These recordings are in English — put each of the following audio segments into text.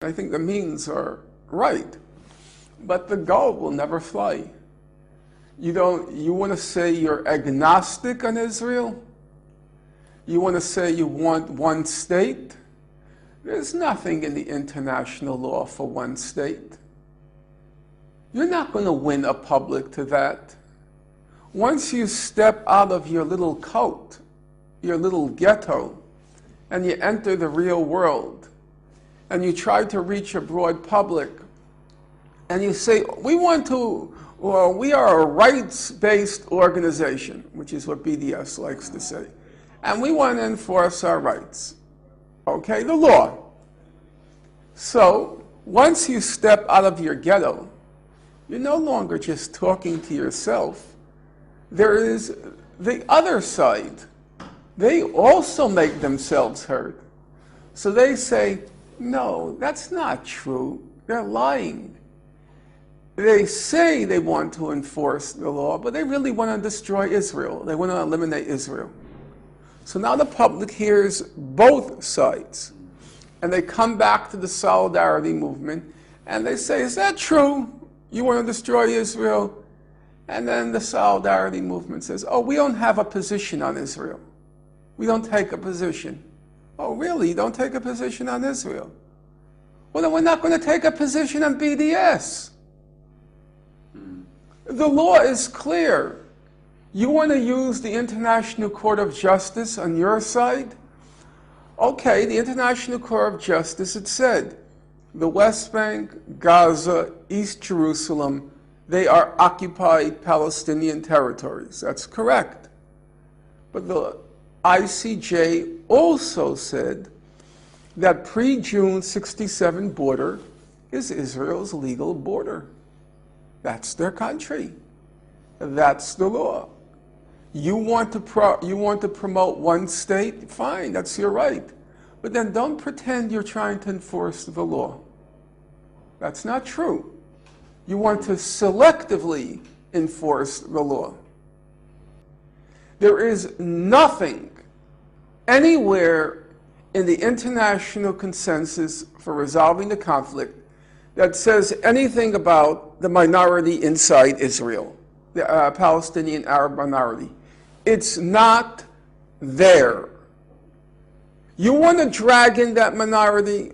I think the means are right, but the goal will never fly. You want to say you're agnostic on Israel? You want to say you want one state? There's nothing in the international law for one state. You're not going to win a public to that. Once you step out of your little cult, your little ghetto, and you enter the real world, and you try to reach a broad public, and you say, we are a rights-based organization, which is what BDS likes to say, and we want to enforce our rights. Okay, the law. So, once you step out of your ghetto, you're no longer just talking to yourself. There is the other side. They also make themselves heard. So they say, no, that's not true. They're lying. They say they want to enforce the law, but they really want to destroy Israel. They want to eliminate Israel. So now the public hears both sides. And they come back to the solidarity movement, and they say, is that true? You want to destroy Israel? And then the solidarity movement says, oh, we don't have a position on Israel. We don't take a position. Oh, really? You don't take a position on Israel? Well, then we're not going to take a position on BDS. The law is clear. You want to use the International Court of Justice on your side? Okay, the International Court of Justice, it said, the West Bank, Gaza, East Jerusalem, they are occupied Palestinian territories. That's correct. But the ICJ also said that pre-June 67 border is Israel's legal border. That's their country. That's the law. You want to promote one state? Fine, that's your right. But then don't pretend you're trying to enforce the law. That's not true. You want to selectively enforce the law. There is nothing anywhere in the international consensus for resolving the conflict that says anything about the minority inside Israel, the Palestinian Arab minority. It's not there. You want to drag in that minority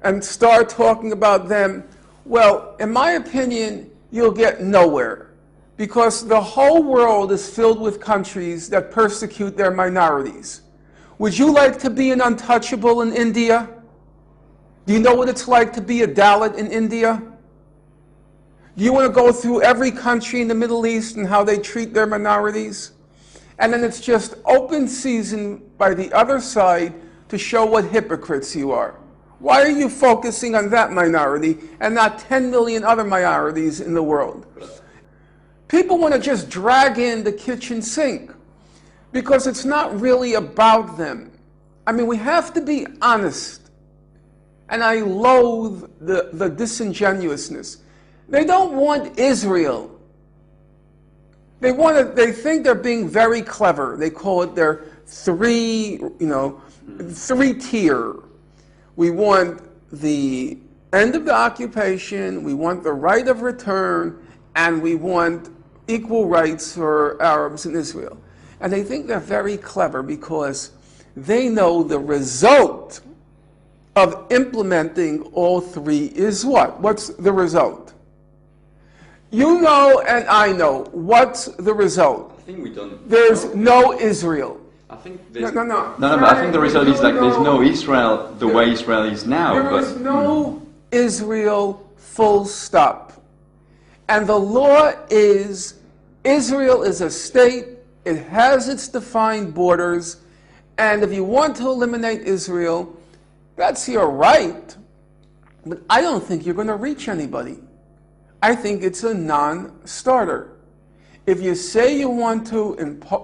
and start talking about them? Well, in my opinion, you'll get nowhere, because the whole world is filled with countries that persecute their minorities. Would you like to be an untouchable in India? Do you know what it's like to be a Dalit in India? Do you want to go through every country in the Middle East and how they treat their minorities? And then it's just open season by the other side to show what hypocrites you are. Why are you focusing on that minority and not 10 million other minorities in the world? People want to just drag in the kitchen sink because it's not really about them. I mean, we have to be honest. And I loathe the disingenuousness. They don't want Israel. They think they're being very clever. They call it their three-tier. We want the end of the occupation, we want the right of return, and we want equal rights for Arabs in Israel. And they think they're very clever because they know the result of implementing all three is what? What's the result? You know and I know. What's the result? I think we don't. There's no Israel. I think there's No. But I think the result is like there's no Israel the way Israel is now. There is no Israel, full stop. And the law is, Israel is a state, it has its defined borders, and if you want to eliminate Israel, that's your right. But I don't think you're going to reach anybody. I think it's a non-starter. If you say you want to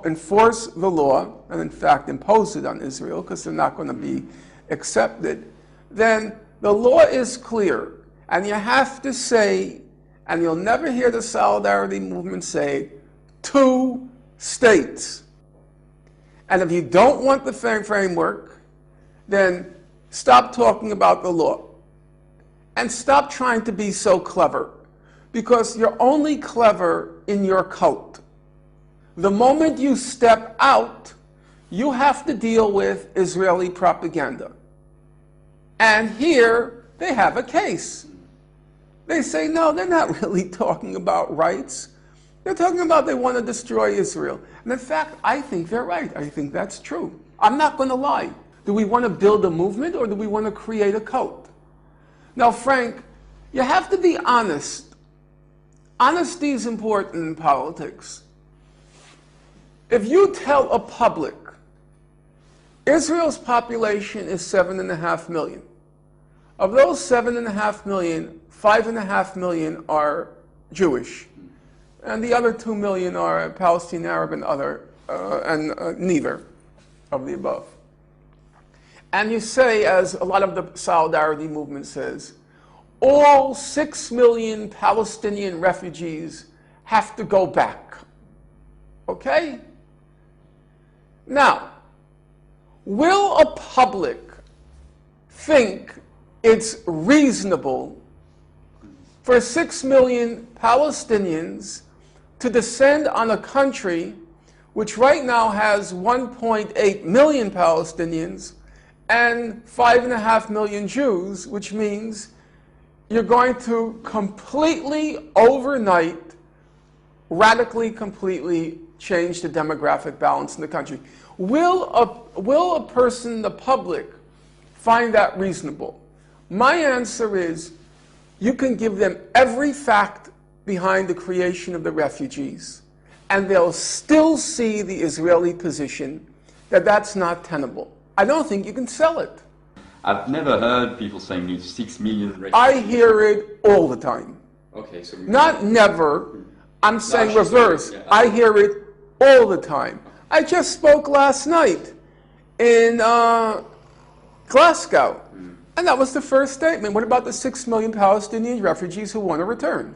enforce the law, and in fact impose it on Israel, because they're not going to be accepted, then the law is clear. And you have to say, and you'll never hear the solidarity movement say, 2 states. And if you don't want the framework, then stop talking about the law. And stop trying to be so clever, because you're only clever in your cult. The moment you step out, you have to deal with Israeli propaganda. And here they have a case. They say, no, they're not really talking about rights. They're talking about they want to destroy Israel. And in fact, I think they're right. I think that's true. I'm not going to lie. Do we want to build a movement or do we want to create a cult? Now, Frank, you have to be honest. Honesty is important in politics. If you tell a public, Israel's population is 7.5 million. Of those 7.5 million, 5.5 million are Jewish. And the other 2 million are Palestinian, Arab, and neither of the above. And you say, as a lot of the solidarity movement says, all 6 million Palestinian refugees have to go back. Okay? Now, will a public think it's reasonable for 6 million Palestinians to descend on a country which right now has 1.8 million Palestinians and 5.5 million Jews, which means you're going to completely, overnight, radically, completely change the demographic balance in the country. Will a person, the public, find that reasonable? My answer is, you can give them every fact behind the creation of the refugees, and they'll still see the Israeli position that that's not tenable. I don't think you can sell it. I've never heard people saying it's 6 million refugees. I hear it all the time. Okay, so not never. I'm saying No, reverse. yeah. I hear it all the time. I just spoke last night in Glasgow, and that was the first statement. What about the 6 million Palestinian refugees who want to return?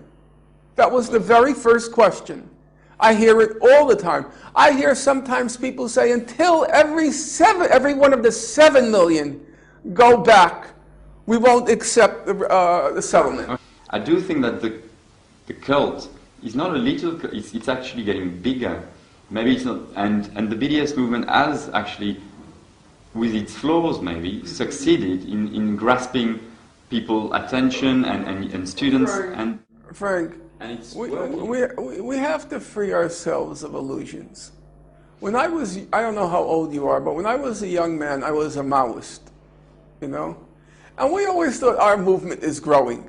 That was the very first question. I hear it all the time. I hear sometimes people say, until every one of the 7 million go back, we won't accept the settlement. I do think that the cult is not a little, it's actually getting bigger. Maybe it's not, and the BDS movement has actually, with its flaws maybe, succeeded in grasping people's attention and students. Frank, And it's we have to free ourselves of illusions. When I don't know how old you are, but when I was a young man, I was a Maoist, you know? And we always thought our movement is growing.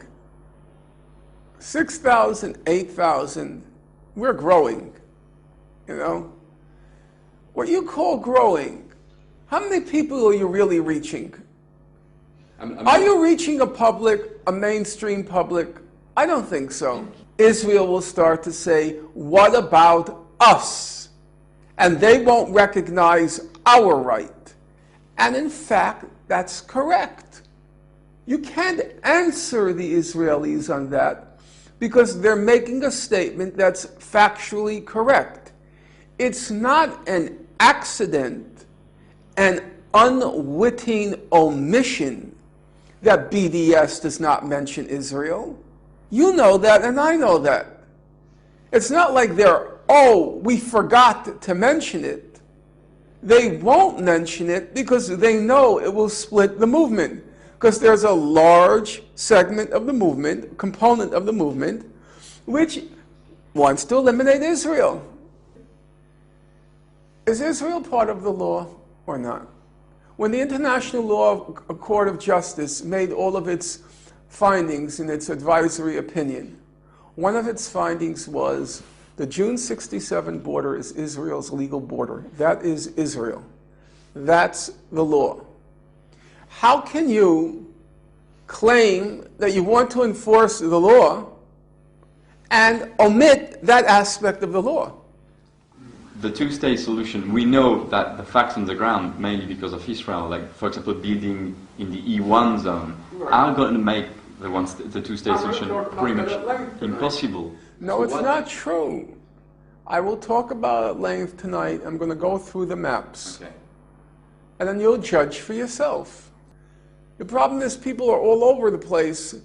6,000, 8,000, we're growing, you know? What you call growing, how many people are you really reaching? Are you reaching a public, a mainstream public? I don't think so. Israel will start to say, what about us? And they won't recognize our right. And in fact, that's correct. You can't answer the Israelis on that because they're making a statement that's factually correct. It's not an accident, an unwitting omission that BDS does not mention Israel. You know that, and I know that. It's not like they're, oh, we forgot to mention it. They won't mention it because they know it will split the movement. Because there's a large segment of the movement, component of the movement, which wants to eliminate Israel. Is Israel part of the law or not? When the International Law Court of Justice made all of its findings in its advisory opinion, one of its findings was the June 67 border is Israel's legal border. That is Israel. That's the law. How can you claim that you want to enforce the law and omit that aspect of the law? The two-state solution, we know that the facts on the ground, mainly because of Israel, like, for example, building in the E1 zone, are going to make the two-state solution pretty much impossible. No, it's not true. I will talk about it at length tonight. I'm going to go through the maps. Okay. And then you'll judge for yourself. The problem is people are all over the place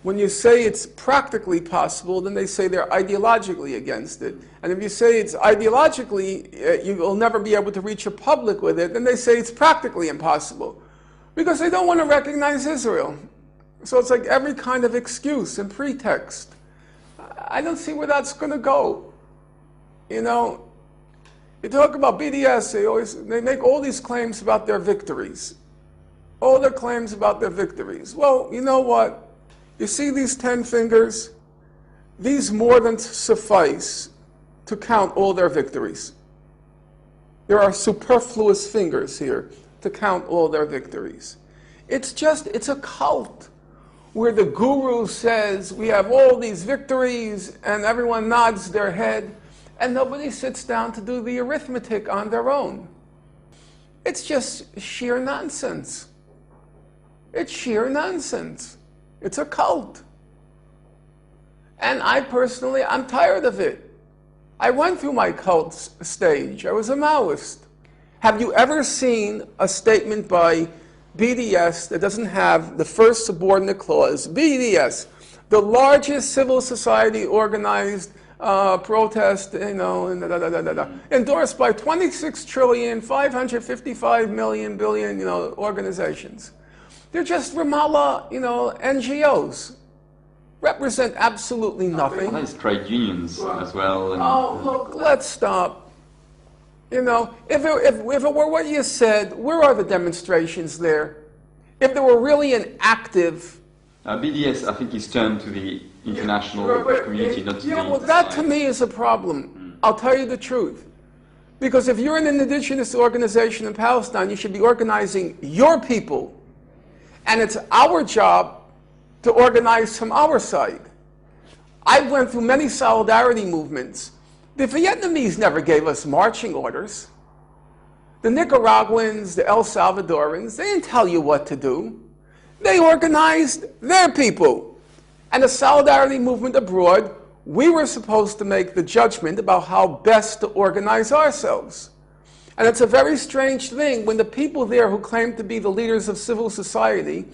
When you say it's practically possible, then they say they're ideologically against it. And if you say it's ideologically, you will never be able to reach a public with it, then they say it's practically impossible. Because they don't want to recognize Israel. So it's like every kind of excuse and pretext. I don't see where that's going to go. You know, you talk about BDS, they make all these claims about their victories. All their claims about their victories. Well, you know what? You see these 10 fingers? These more than suffice to count all their victories. There are superfluous fingers here to count all their victories. It's a cult where the guru says we have all these victories and everyone nods their head and nobody sits down to do the arithmetic on their own. It's just sheer nonsense. It's sheer nonsense. It's a cult. And I personally, I'm tired of it. I went through my cult stage. I was a Maoist. Have you ever seen a statement by BDS that doesn't have the first subordinate clause? BDS, the largest civil society organized protest, endorsed by 26,555,000,000,000,000,000, organizations. They're just Ramallah, NGOs. Represent absolutely nothing. There's trade unions as well. And look, let's stop. If it were what you said, where are the demonstrations there? If there were really an active... BDS, I think, is turned to the international community, not to the... well, that to me is a problem. I'll tell you the truth. Because if you're an indigenous organization in Palestine, you should be organizing your people. And it's our job to organize from our side. I went through many solidarity movements. The Vietnamese never gave us marching orders. The Nicaraguans, the El Salvadorans, they didn't tell you what to do. They organized their people. And the solidarity movement abroad, we were supposed to make the judgment about how best to organize ourselves. And it's a very strange thing when the people there who claim to be the leaders of civil society,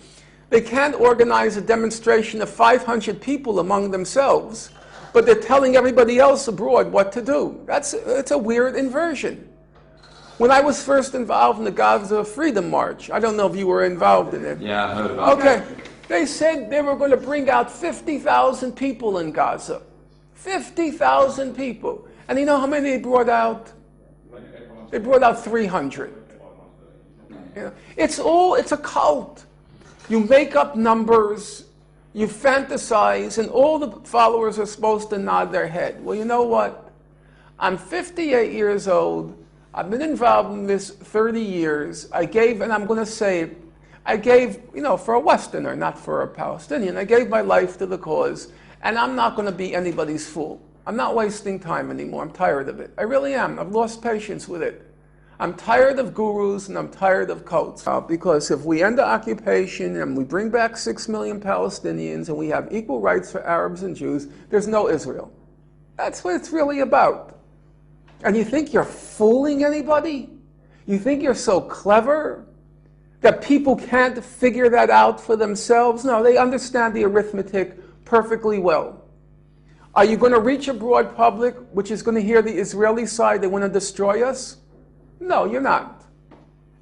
they can't organize a demonstration of 500 people among themselves, but they're telling everybody else abroad what to do. It's a weird inversion. When I was first involved in the Gaza Freedom March, I don't know if you were involved in it. Yeah, I heard about it. Okay, they said they were going to bring out 50,000 people in Gaza. 50,000 people. And you know how many they brought out? They brought out 300. It's a cult. You make up numbers, you fantasize, and all the followers are supposed to nod their head. Well, you know what? I'm 58 years old. I've been involved in this 30 years. I gave, and I'm going to say, I gave, for a Westerner, not for a Palestinian, I gave my life to the cause, and I'm not going to be anybody's fool. I'm not wasting time anymore. I'm tired of it. I really am. I've lost patience with it. I'm tired of gurus and I'm tired of cults. Because if we end the occupation and we bring back 6 million Palestinians and we have equal rights for Arabs and Jews, there's no Israel. That's what it's really about. And you think you're fooling anybody? You think you're so clever that people can't figure that out for themselves? No, they understand the arithmetic perfectly well. Are you going to reach a broad public which is going to hear the Israeli side, they want to destroy us? No, you're not.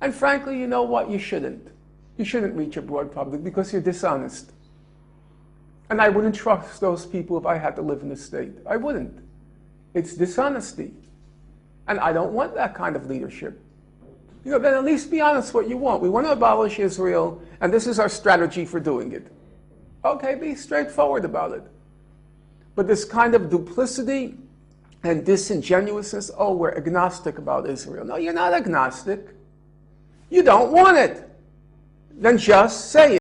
And frankly, you know what? You shouldn't. You shouldn't reach a broad public because you're dishonest. And I wouldn't trust those people if I had to live in the state. I wouldn't. It's dishonesty. And I don't want that kind of leadership. Then at least be honest what you want. We want to abolish Israel, and this is our strategy for doing it. Okay, be straightforward about it. But this kind of duplicity and disingenuousness, oh, we're agnostic about Israel. No, you're not agnostic. You don't want it. Then just say it.